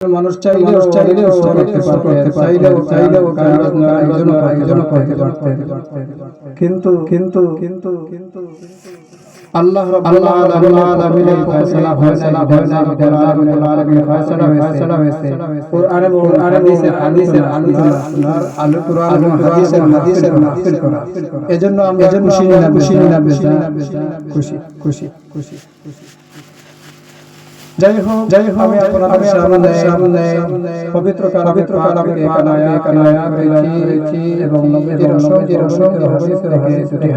মানুষ চাইলেও করতে চাইলেও একজনও করতে পারতেন, কিন্তু আল্লাহ রাব্বুল আলামিনের ফয়সালা হয়েছে কোরআনে এবং হাদিসের আলো কোরআন এবং হাদিসের মাহফিল করা। এজন্য আমরা খুশি না খুশি। যাই হোক আমি আপনাদের সামনে পবিত্র কালামে করেছি এবং নবীর অসংখ্য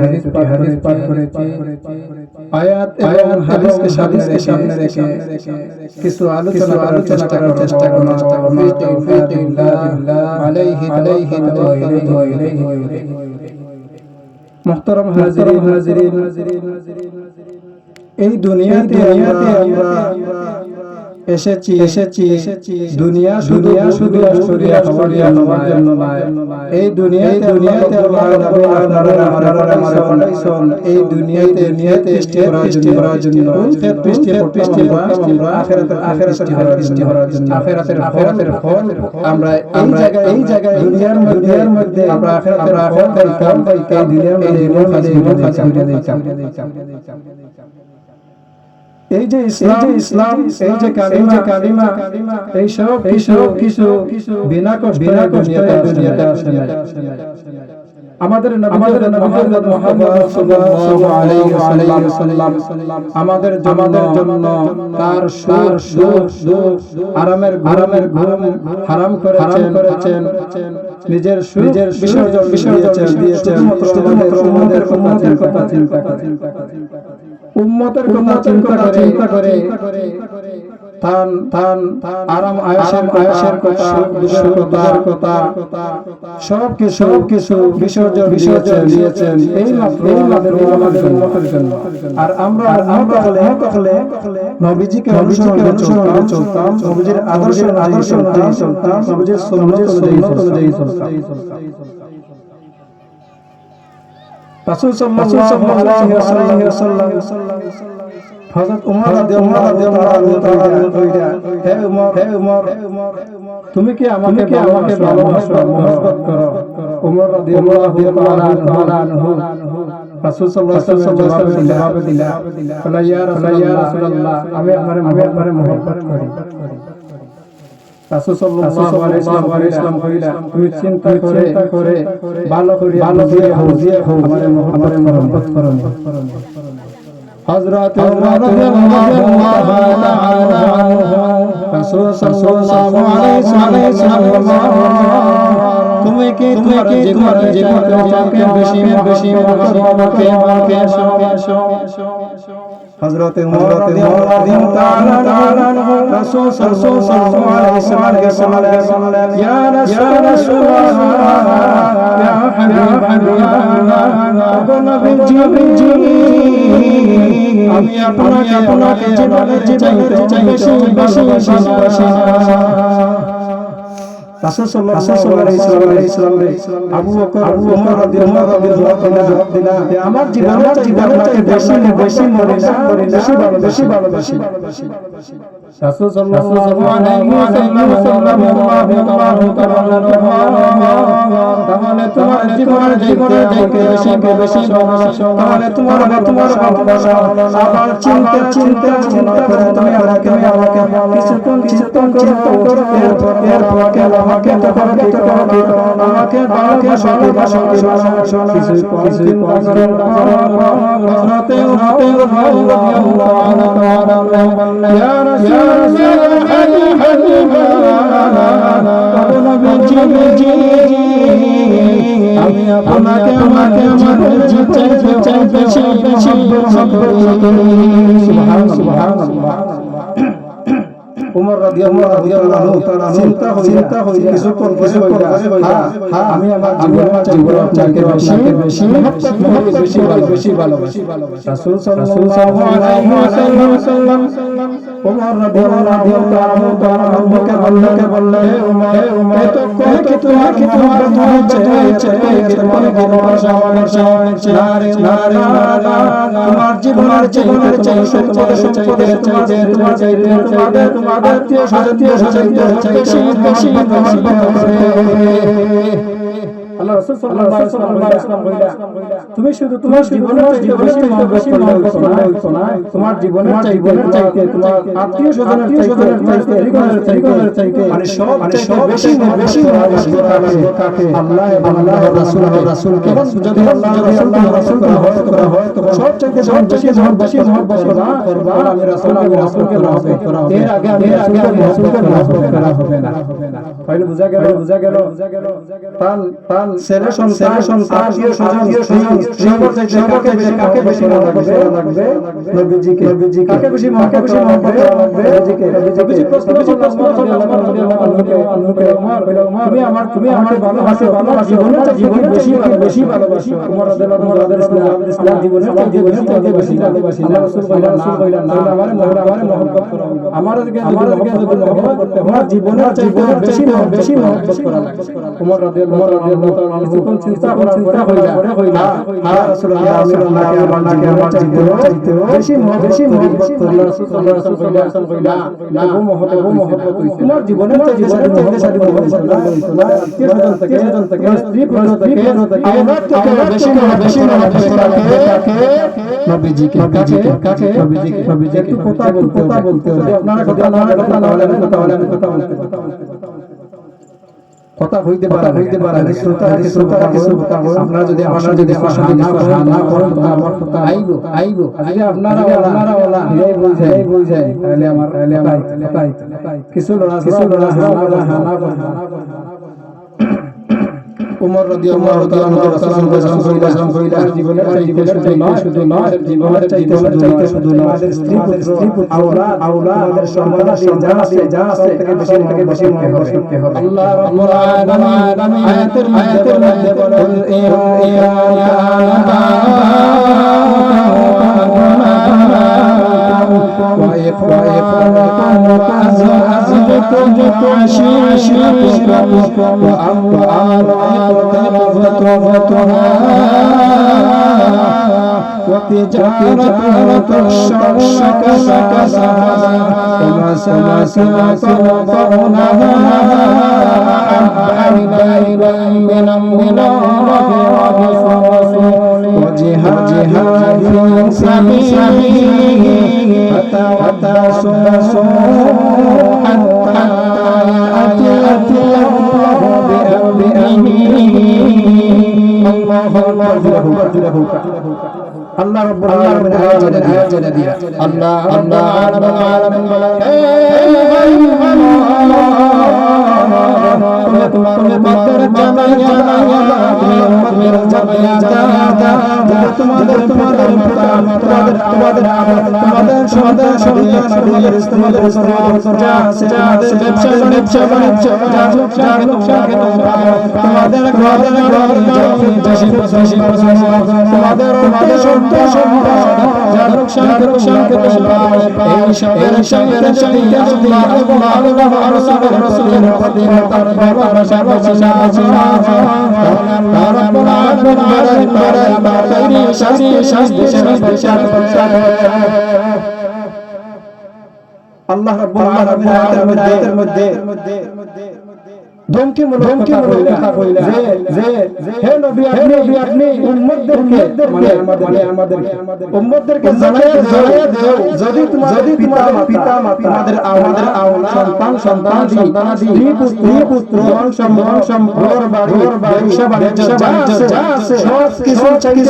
হাদিস পাঠ করেছি। আয়াত এবং হাদিসকে সামনে রেখে কিছু আলোচনা করার চেষ্টা করব। মুহতারাম হাজিরিন, এই দুনিয়াতে আমরা এসেছি দুনিয়া শুধু শরীয়ত হওয়ার জন্য নয়। এই দুনিয়াতে এই দুনিয়াতে করার জন্য আখিরাতের ফল আমরা এই জায়গায় দুনিয়ার মধ্যে আমরা আখিরাতের ফল পাইতাম। এই দুনিয়ার এই যে ইসলাম এই যে কালিমা এই সব কিছু বিনা কষ্টে দুনিয়াতে আসে না। আমাদের নবী মুহাম্মদ সাল্লাল্লাহু আলাইহি ওয়াসাল্লাম আমাদের জন্য তার আরামের ঘুম হারাম করেছেন, নিজের বিসর্জন দিয়েছেন উম্মতের কথা চিন্তা করে আরাম আয়েশের কথা সব কিছু বিসর্জন দিয়েছেন এই মাত্র আমাদের উম্মতের জন্য। আর আমরা হলে নবীজিকে অনুসরণ করে চলতাম, নবীজির আদর্শ অনুযায়ী চলতাম, নবীজির সুন্নাত অনুযায়ী চলতাম। রাসূল সাল্লাল্লাহু আলাইহি ওয়াসাল্লাম হযরত উমর রাদিয়াল্লাহু তাআলা হে উমর তুমি কি আমাকে ভালোবাসো, মহব্বত করো? উমর রাদিয়াল্লাহু তাআলা আনহু রাসূল সাল্লাল্লাহু আলাইহি ওয়াসাল্লাম জবাব দিলা ইয়া রাসূলুল্লাহ আমি আপনারে মহব্বত করি। রাসূল সাল্লাল্লাহু আলাইহি ওয়াসাল্লাম কইলা তুমি চিন্তা করে ভালো করে আমারে মহব্বত করো। হযরত উমর রাদিয়াল্লাহু তাআলা আনহু রাসূল সাল্লাল্লাহু আলাইহি ওয়াসাল্লাম তুমি কি তোমার জীবনকে বেশি হযরত উমর রাদিয়াল্লাহু তাআলা আনহু রাসূল সাল্লাল্লাহু আলাইহি ওয়াসাল্লাম ইয়া রাসূলুল্লাহ ইয়া হাবিবাল্লাহ ও নবীজি আমি আপনাকে জীবনে চাইতে বেশি রাসূল সাল্লাল্লাহু আলাইহি ওয়াসাল্লাম আবু বকর উমর রাদিয়াল্লাহু তাআলা জবাব দিলা আমার জীবনের চাইতে বেশি মনে না বেশি ভালোবাসি। রাসূল সাল্লাল্লাহু আলাইহি ওয়াসাল্লাম আল্লাহু তাআলা তাহলে তোমার জীবনের চাইতে বেশি ভালোবাসো, তাহলে তোমার ভালোবাসা আবার চিন্তা করে তুমি আমাকে কিছুক্ষণ করো এরপর আমাকে আমাকে ভালোবাসো কিছু আমি আপনাকে সুবহানাল্লাহ। উমর রাদিয়াল্লাহু তাআলা চিন্তা হইয়া কিছুক্ষণ আমি আমার জীবনের চাইতে বেশি ভালোবাসি। রাসূল সাল্লাল্লাহু আলাইহি ওয়াসাল্লাম উমর রাদিয়াল্লাহু তাআলা বললেন উমর তোমার মহব্বত হয়েছে তোমার ভালোবাসা হয়েছে তোমার জীবনের চাইতে তোমার চাইতে তোমাদের আত্মীয়-স্বজন বেশি আল্লাহ রাসূল সাল্লাল্লাহু আলাইহি ওয়াসাল্লাম কইলা তুমি শুধু তোমার জীবনের বেশি মহব্বত করছো না তোমার জীবনের চাইতে তোমার আত্মীয়-স্বজনের চাইতে মানে সব বেশি কাকে আল্লাহ এবং আল্লাহর রাসূলকে যদি আল্লাহ রাসূল করা হয় তখন সব চাইতে বেশি মহব্বত করবা আমি রাসূলকে মহব্বত করা হবে এর আগে আমি রাসূলকে মহব্বত করা হবে না তাহলে বুঝা গেল তাল ছেলে সন্তান আত্মীয়-স্বজন কাকে বেশি মহব্বত লাগবে নবীজিকে কাকে বেশি মহব্বত লাগবে নবীজিকে প্রশ্ন তুমি আমার ভালোবাসো জীবনের বেশি ভালোবাসো তোমার ইসলাম জীবনের চাইতে বেশি ভালোবাসি আল্লাহ রাসূল কইলেন না আমারে মহব্বত করো আমাদেরকে যদি মহব্বত করতে হয় জীবনের চাইতে বেশি মহব্বত করা লাগে ওমর রাদিয়াল্লাহু তাআলা যখন চিন্তা কইলা ইয়া রাসূলুল্লাহ আমি আল্লাহকে আমার জীবনের চাইতে বেশি মহব্বত করি রাসূল সাল্লাল্লাহু আলাইহি ওয়াসাল্লাম কইলা না ও মহব্বত হইছে তোমার জীবনের চাইতে মহব্বত না আত্মীয়-স্বজন থেকে স্ত্রী পুত্র থেকে আওলাদ থেকে বেশি মহব্বত কাকে নবীজিকে একটু কথা বলতে হবে আপনারা কথা না বলে আমি কথা বলতে কথা হইতে পারে শ্রোতা কিছু কথা আমরা যদি না করেন তো আমার কথা আইবো যদি আপনারা ওলা এই বুঝাই তাহলে আমার কিছু লড়া না উমর রাদিয়াল্লাহু তাআলা কইলা জীবনের চাইতে শুধু নয় জীবনের চাইতে শুধু নয় স্ত্রী পুত্র আওলাদ আমাদের সম্মান যা আছে থেকে বেশি মহব্বত করতে হবে আল্লাহ রাব্বুল আলামিন আয়াতের মধ্যে বলেন ইয়া وإخوانكم وأزواجكم وعشيرتكم وأموال اقترفتموها وتجارة تخشون كسادها ومساكن ترضونها أحب إليكم من الله ورسوله وجهاد في سبيله فتواصوا حتى يأتي الله بأمره الله الله رب العالمين آيات جديدة الله رب العالمين আল্লাহ রাব্বুল আলামিন আয়াতের মধ্যে ধমকিমূলক কথা কইলা যে হে নবী আপনি উম্মতদেরকে মানে আমাদেরকে উম্মতদেরকে জানায়া দাও যদি তোমাদের পিতা মাতা আমাদের সন্তানাদি স্ত্রী পুত্র ঘর বাড়ি ব্যবসা বাণিজ্য যা আছে সব কিছু চাইতে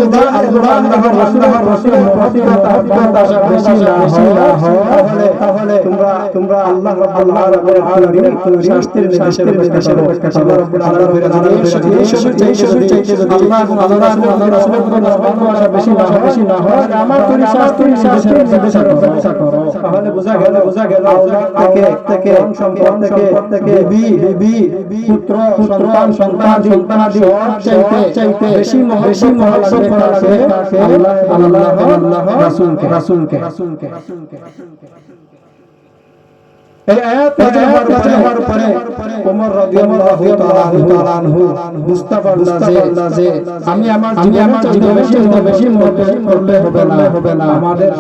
যদি আল্লাহর রাসূলের মহব্বত বেশি না হয় তাহলে তোমরা আল্লাহ রাব্বুল আলামিনের শাস্তির নির্দেশের অপেক্ষা করো আল্লাহ রাব্বুল আলামিন চাইতে যদি আল্লাহ এবং আল্লাহর রাসূলের ভালোবাসা বেশি না হয় আমার তুমি শাস্তির নির্দেশের অপেক্ষা করো তাহলে বোঝা গেল আওলাদ থেকে সম্পদ থেকে বিবি পুত্র সন্তানাদি চাইতে বেশি মহব্বত করা লাগে আল্লাহ রাসূলকে এই আয়াত নাযিল হওয়ার পরে ওমর রাদিয়াল্লাহু তাআলা আনহু বুঝতে পারলেন যে আমি আমার জীবনে বেশি মহব্বত করলে হবে না আমাদের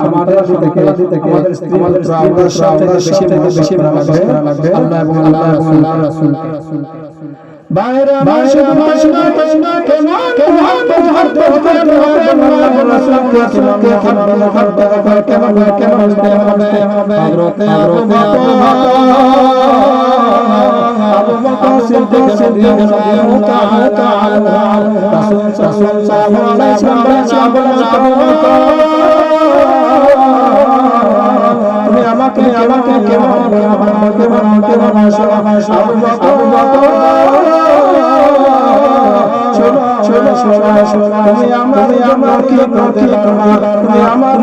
থেকে আমাদের স্ত্রী আমাদের সাথে বেশি ভালোবাসা লাগবে আল্লাহ এবং আল্লাহ রাসূল বাইরে মাশা কেমন হযরতে আবু বকর সিদ্দিক রাদিয়াল্লাহু তাআলা রাসূল সাল্লাল্লাহু আলাইহি ওয়াসাল্লাম তুমি আমাকে কেমন আবু বকর তুমি আমার কি তুমি আমার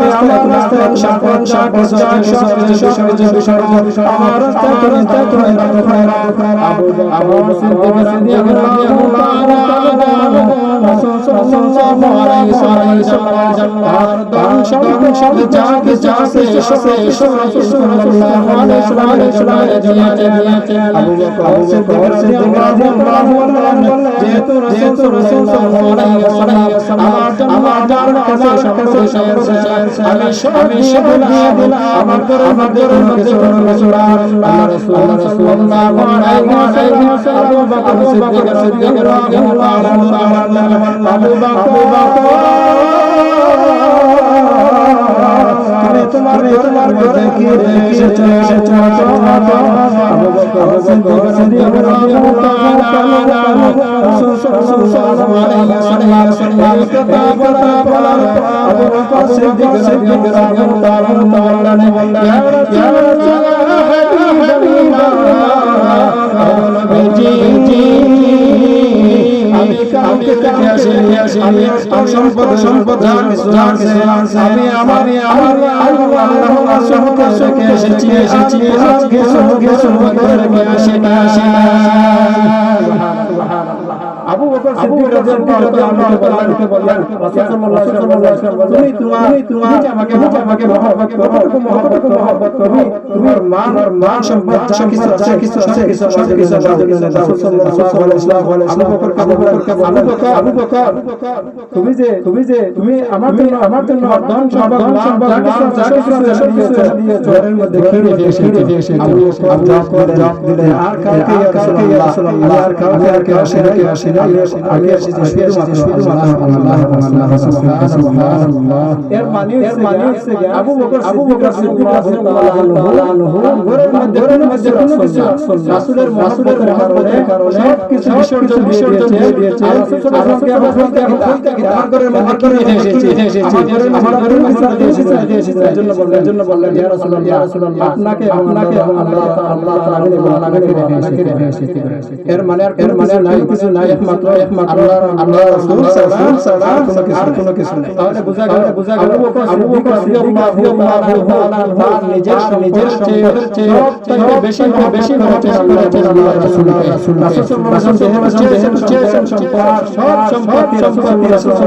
তোমার ঘরে কি এসেছো আবু বকর সিদ্দিক রাদিয়াল্লাহু তাআলা রাসূল সাল্লাল্লাহু আলাইহি ওয়াসাল্লাম আবু বকর সিদ্দিক রাদিয়াল্লাহু তাআলা বললেন ইয়া রাসূলুল্লাহ আমি কাউকে আসি আমি সম্পদ যা কিছু আছে আমি আমার আল্লাহ রাসূলকে এসেছি কিছু রেখে আসি না আবু বকর সিদ্দিক রাদিয়াল্লাহু বললেন রাসূলুল্লাহ সাল্লাল্লাহু আলাইহি ওয়াসাল্লাম তুমি আমাকে মহব্বত করো তুমি মান সম্পদ যা কিছু আছে রাসূলুল্লাহ সাল্লাল্লাহু আলাইহি ওয়াসাল্লাম আবু বকর তুমি আমার জন্য ধন সম্পদ যা কিছু দিয়েছো এর মধ্যে কি রেখেছো আবু বকর জবাব দিলেন আর কাউকে ইয়া রাসূলুল্লাহ আর কাউকে আসে না আমি এসেছি শুধুমাত্র আল্লাহ সুবহানাল্লাহ এর মানে হচ্ছে আবু বকর সিদ্দিক রাদিয়াল্লাহু ঘরের মধ্যে কোনো কিছু রাসূলের মহব্বতের কারণে সব কিছু বিসর্জন দিয়েছে আর রাসূলকে আমার ঘরের মধ্যে কি এসেছে আমার ঘরের মধ্যে এসেছে এজন্য বললেন ইয়া রাসূলুল্লাহ আপনাকে আল্লাহ তাআলা রেখে এসেছে এর মানে নাই কিছু নাই একমাত্র আল্লাহ রাসূল সাল্লাল্লাহু আর কোনো কিছু নাই তাহলে বোঝা গেল আবু বকর রাদিয়াল্লাহু তাআলা নিজের চেয়ে বেশি করেছেন আল্লাহ রাসূলকে সব সম্পত্তি রাসূল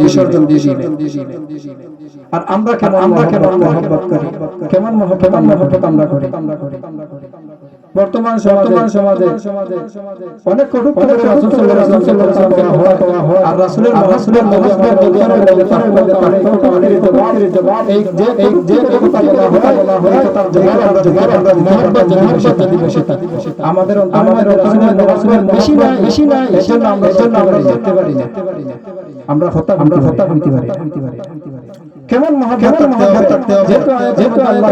বিসর্জন দিয়েছিলেন আর আমরা কেমন মহব্বত করি কেমন মহব্বত আমরা করি বর্তমান সমাজে অনেক কটূক্তি রাসূল সাল্লাল্লাহু আলাইহি ওয়াসাল্লাম আর রাসূলের জবাব এই যে কথা বলা হয় তার জবাব আমরা মহব্বত দিবে সেটা আমাদের রাসূলের বেশি না এজন্য আমরা যেতে পারি না আমরা হত্যা করতে পারি কেমন মহব্বত করতে হবে যেহেতু আল্লাহ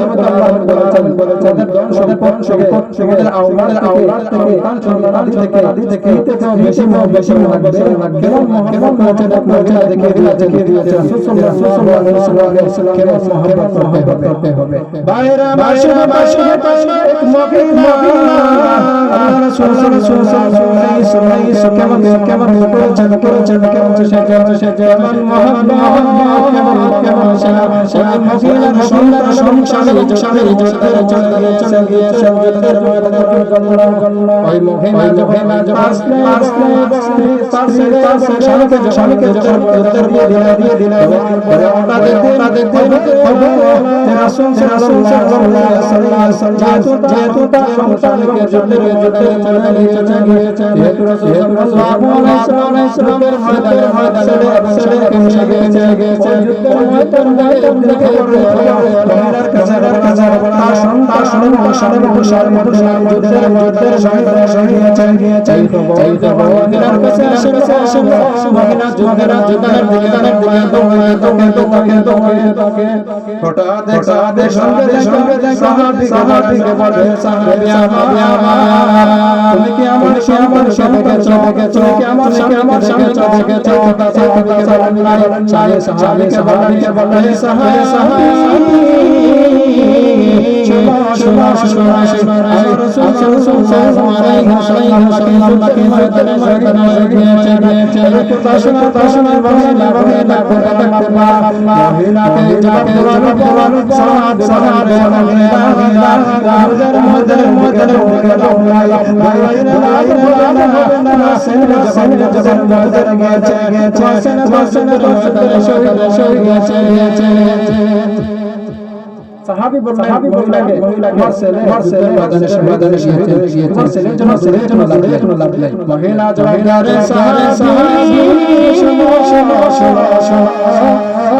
বলেছেন সম্পদ আমাদের আওলাদ থেকে সন্তান থেকে বেশি লাগবে কেমন মহব্বত দেখিয়ে দিয়েছেন সাল্লাল্লাহু আলাইহি ওয়াসাল্লাম কেমন মহব্বত করতে হবে বাইরা মাশা এক মহিলা কেমন করেছেন কেমন সে কেমন কেমন মহিলার সুন্দর সংসারে চলে গিয়েছে ওই মহিলা স্বামীকে উত্তর দিয়ে দিল যেহেতু তার সংসারকে যুদ্ধে তুমি কি আমার সাথে দেখেছো কি আমার সাথে দেখেছো সাহাবীকে বলে সাহাবী বললেন মহিলা জবাবদারে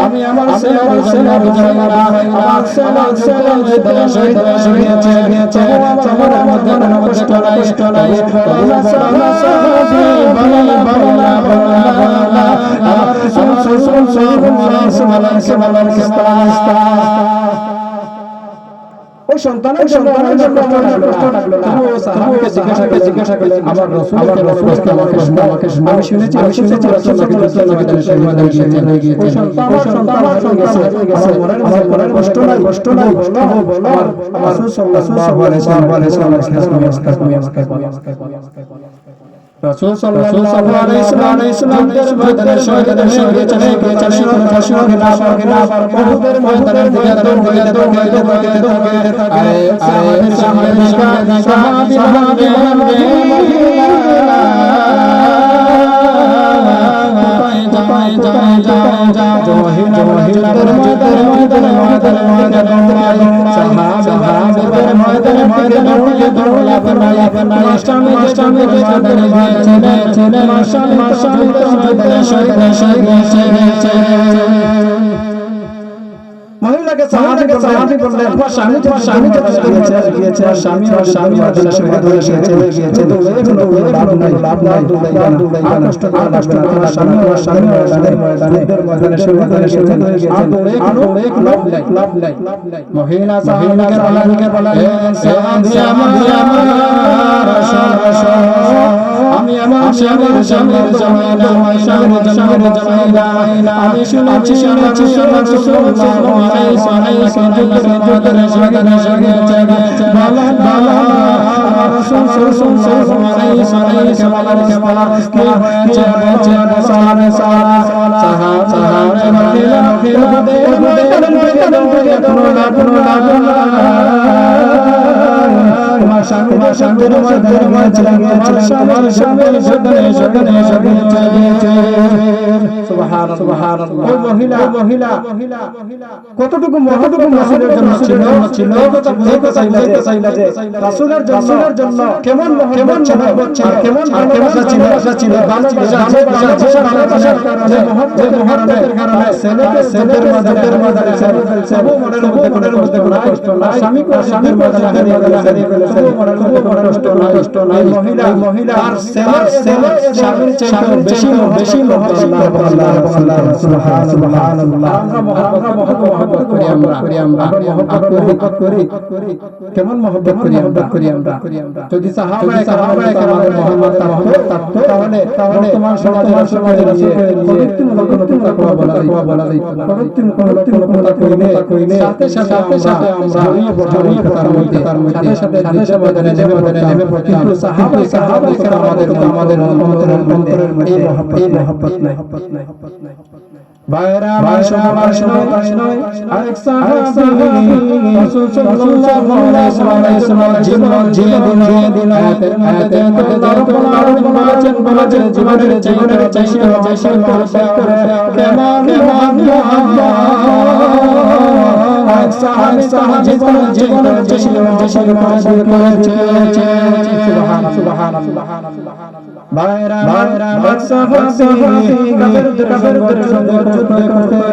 আমি আমার ওই সন্তানের জন্য জিজ্ঞাসা করলেন আমার রাসূল আমাকে আমি শুনেছি ওই সন্তান আমার মনের কষ্ট নাই বলো আমার রাসূল সাল্লাল্লাহু আলাইহি ওয়াসাল্লাম ময়দানে শহীদের সঙ্গে চলে উহুদের ময়দানের দিকে সাহাবী মহিলাকে সাহাবী বললেন তোমার স্বামী গিয়েছে স্বামী গিয়েছে লাভ নাই কষ্ট স্বামী মহিলা সাহাবীকে বলেন আমি আমার স্বামীর জামাইনা আমি শুনেছি কতটুকু রাসূলের জন্য ছিল রাসূলের জন্য কেমন ভালোবাসা ছিল ভালোবাসার কারণে মহব্বতের কারণে ছেলের মধ্যে মনের মধ্যে কোনো কষ্ট না স্বামীর মধ্যে হারিয়ে ফেলেছে কষ্ট নাই মহিলা আর স্বামীর চেয়ে বেশি সুবহানাল্লাহ আমরা মহব্বত করি কেমন মহব্বত করি আমরা যদি সাহাবায়ে আমাদের মহব্বত থাকতো তাহলে বর্তমান সমাজের প্রযুক্তিমূলক কোনো বলা কইলে সাথে আমরা তার মধ্যে সাথে ময়দানে নেমে পড়তাম কিন্তু সাহাবায়ে কেরাম আমাদের অন্তরের মধ্যে এই মহব্বত নাই বাইরা আমার সময় আরেক সাহাবী রাসূল সাল্লাল্লাহু আলাইহি ওয়াসাল্লাম জীবন দিন আয়াতের মধ্যে বলেছেন জীবনের চাইছে কেমন আরেক সাহাবী জীবন করেছে সুবহানাল্লাহ বাইরা আরেক সাহাবী কাফেরদের সঙ্গে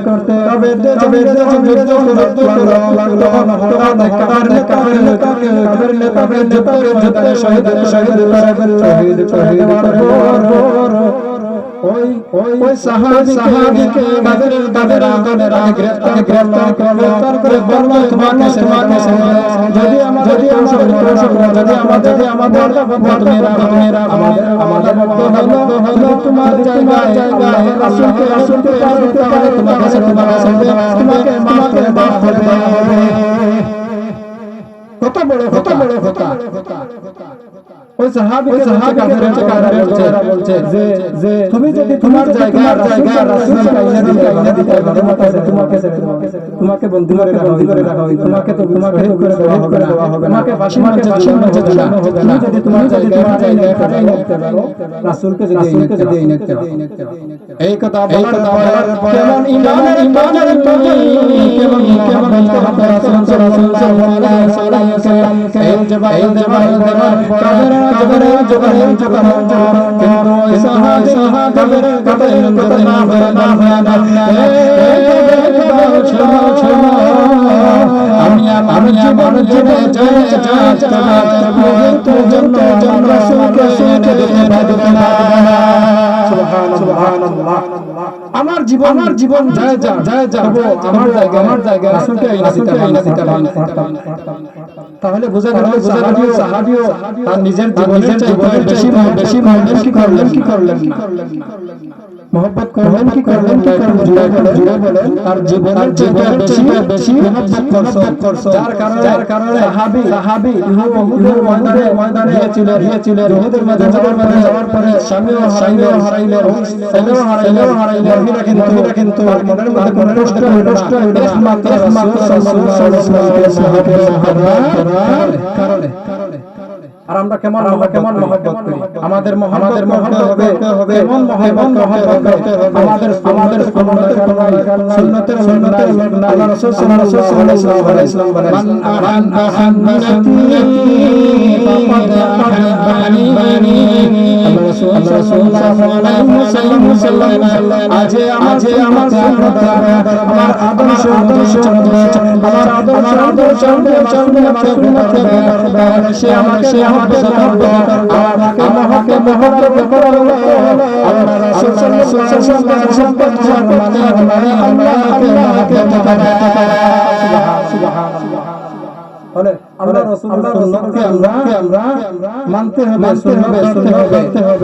করতে যুদ্ধ করতে ওই সাহাবীকে তাদের আগে গ্রেফতার করে বলল তোমার কাছে যদি আমাদের তোমার জায়গায় রাসূলকে তাহলে তোমার কাছে তোমাকে মাফ হবে কত বড় কথা ওই সাহাবীকে কাফেররা বলছে যে তুমি যদি তোমার জায়গায় রাসূলকে আইনা দিতে তোমাকে বন্দী করে রাখা হবে তোমাকে করে দেওয়া হবে তোমাকে ফাঁসি মঞ্চে ঝুলানো হবে তুমি যদি তোমার জায়গায় নিতে পারো রাসূলকে যদি নিতে পারো এই কথা বলার পর কেমন ঈমানের কেমন রাসূল সাল্লাল্লাহু আলাইহি ওয়াসাল্লাম এই জবাব দেওয়ার কিন্তু ওই সাহাবী কবরের না আমি আমার জীবনে রাসূলকে শুনতে দেব না সুবহানাল্লাহ আমার জীবন যায় আমার জায়গা রাসূলকে আইনা দিতে পারতাম তাহলে বোঝা গেল সাহাবীও তার নিজের জীবনের বেশি মহব্বত কি করলেন মহব্বত করলেন কি জুড়ে বলেন তার জীবনের বেশি মহব্বত করছো যার কারণে সাহাবী উহুদের ময়দানে গিয়েছিলেন উহুদের ময়দানে যাওয়ার পরে স্বামীও হারাইলেন ছেলেও হারাইলেন মহিলা কিন্তু মনের মধ্যে কোনো কষ্ট হইল একমাত্র রাসূল সাল্লাল্লাহু আলাইহি ওয়াসাল্লামের কারণে আর আমরা কেমন মহব্বত করি আমাদের মহব্বত হবে কেমন মহব্বত হবে আমাদের সুন্নতের আল্লাহ রাসূল সাল্লাল্লাহু আলাইহি ওয়াসাল্লাম বলেন মান আহান্নাতি ফাকাদ আহাব্বানি আল্লাহ রাসূল সাল্লাল্লাহু আলাইহি ওয়াসাল্লাম আজে আমার সুন্নাত আমার আদর্শ আমার আদর্শ সে আমাকে আমাকে মহব্বত করলো আল্লাহ রাসূল সাল্লাল্লাহু আলাইহি ওয়াসাল্লাম মানে আল্লাহকে সুবহানাল্লাহ বলে আল্লাহ রাসূলের সুন্নাতকে আমরা মানতে হবে আদর্শ চলতে হবে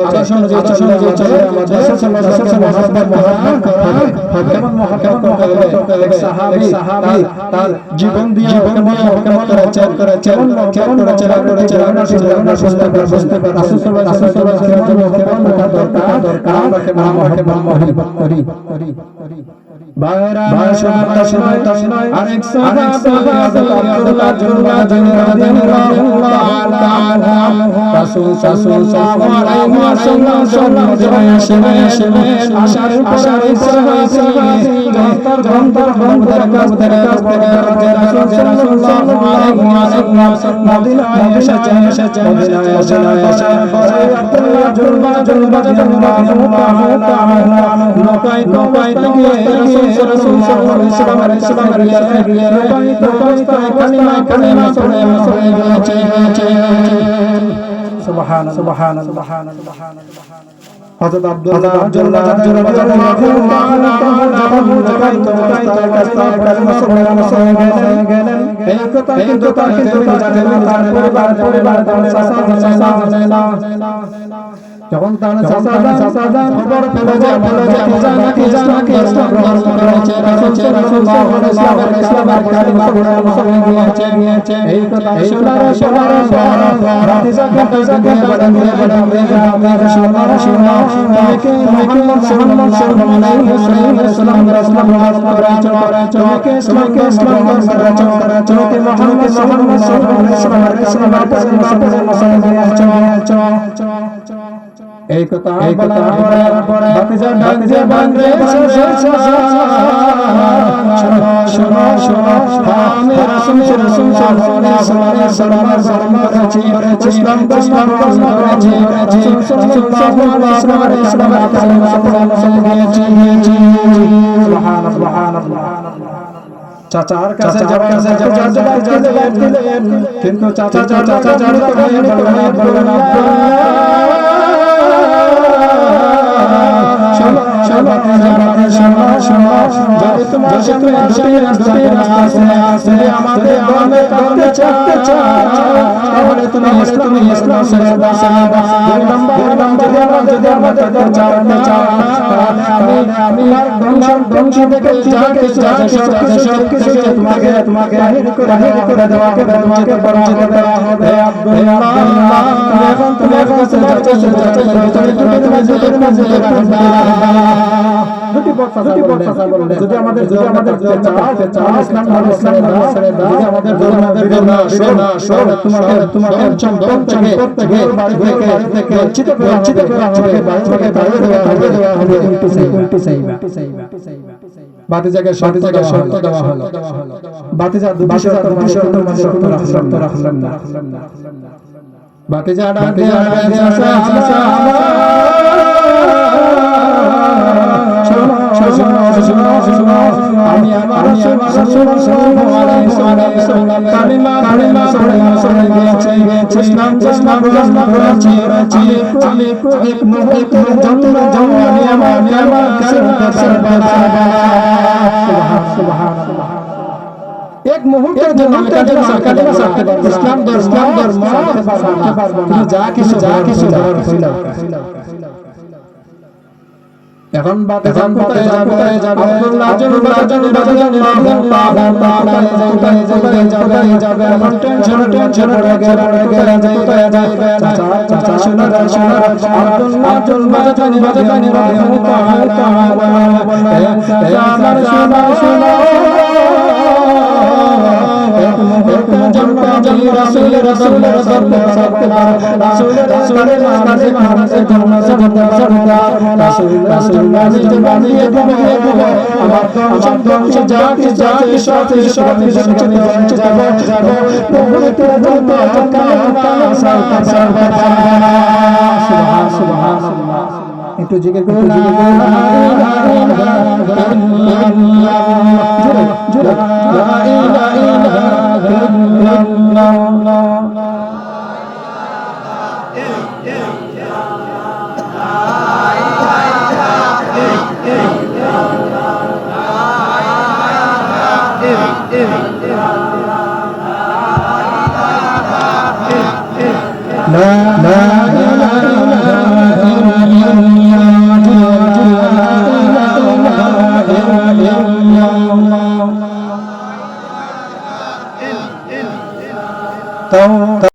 আদর্শ অনুযায়ী চলে আমাদের কেমন মহব্বত করতে হবে সাহাবী তার জীবন দিয়ে কেমন করেছেন বুঝতে পার রাসূল সাল্লাল্লাহু আলাইহি ওয়াসাল্লাম দরকার আমরা মহব্বত করি বাইরা আরেক সাহাবী আব্দুল্লাহ রাদিয়াল্লাহু তাআলা রাসূল সাল্লাল্লাহু আলাইহি ওয়াসাল্লাম আসেন আশার সাহাবী ঘন্টার কাছে রাসূল সাল্লাল্লাহু আলাইহি ওয়াসাল্লাম মদিনায় এসেছেন আব্দুল্লাহ রাদিয়াল্লাহু তাআলা নৌকায় থেকে রাসূল সাল্লাল্লাহু আলাইহি ওয়াসাল্লাম কালিমা পড়ে গেছে সুবহানাল্লাহ হযরত আব্দুল্লাহ রাদিয়াল্লাহু তাআলা গেলেন এই কথা কিন্তু তার পরিবার যখন তার সাদা খবর পেল যে নাকি ইসলাম ধর্ম করেছে রাসূলুল্লাহ ইসলামের কালিমা পড়ে মুসলমান হয়েছে এই কথা শোনার ভাতিজাকে বলে শোনা তোমাকে মুহাম্মদ সাল্লাল্লাহু আলাইহি ওয়াসাল্লাম তোমাকে ইসলাম গ্রহণ করেছে তোমাকে মুহাম্মদ সাল্লাল্লাহু আলাইহি ওয়াসাল্লাম এই কথা বলার পরে ভাতিজা ডাক দিয়ে বলে শোনো আমি রাসূল সাল্লাল্লাহু আলাইহি ওয়াসাল্লাম করেছি ইসলাম গ্রহণ করেছি রাসূল সাল্লাল্লাহু আলাইহি ওয়াসাল্লাম কালিমা পড়ে দিয়েছি সুবহানাল্লাহ চাচার কাছে জবাব দিলেন কিন্তু চাচা বললেন শোনো যদি তোমার সামনে দুটি রাস্তা আছে আমাদের ধর্মে করতে চাও তাহলে তুমি ইসলাম ছেড়ে দাও যদি আমাদের চালাতে চাও তাহলে আমি ধ্বংস থেকে যা কিছু আছে সব কিছু তোমাকে বাহির করে তোমাকে পরিচিত করা হবে আব্দুল্লাহ তুমি এখন দুটি পথ বললেন যদি আমাদের চাও ইসলাম ছেড়ে দাও যদি আমাদের তোমাকে চম্পক থেকে বাড়ি থেকে বঞ্চিত করা হবে বাড়ি থেকে তাড়িয়ে দেওয়া হবে উল্টো সাইবা ভাতিজাকে শর্ত দেওয়া হলো ভাতিজা দুটি শর্তের মধ্যে শর্ত রাখলেন না ভাতিজা ডাক দিয়ে আমি আমার রাসূল সাল্লাল্লাহু আলাইহি ওয়াসাল্লাম কালিমা পড়ে দিয়েছি ইসলাম গ্রহণ করেছি আমি এক মুহূর্তের জন্য আমি আমার কালিমা পড়তে পারবো সুবহানাল্লাহ এক মুহূর্তের জন্য কালিমা পড়তে পারবো ইসলাম ধর্ম ছাড়তে পারবো না যা কিছু হইল এখন বাতিজা কোথায় যাবে আব্দুল্লাহ যাবে এখন টেনশন পড়ে গেলে কোথায় যাবে চাচা শোনা আব্দুল্লাহ বাজানি আমার শোনা রাসূলের একটু জিজ্ঞেস করুন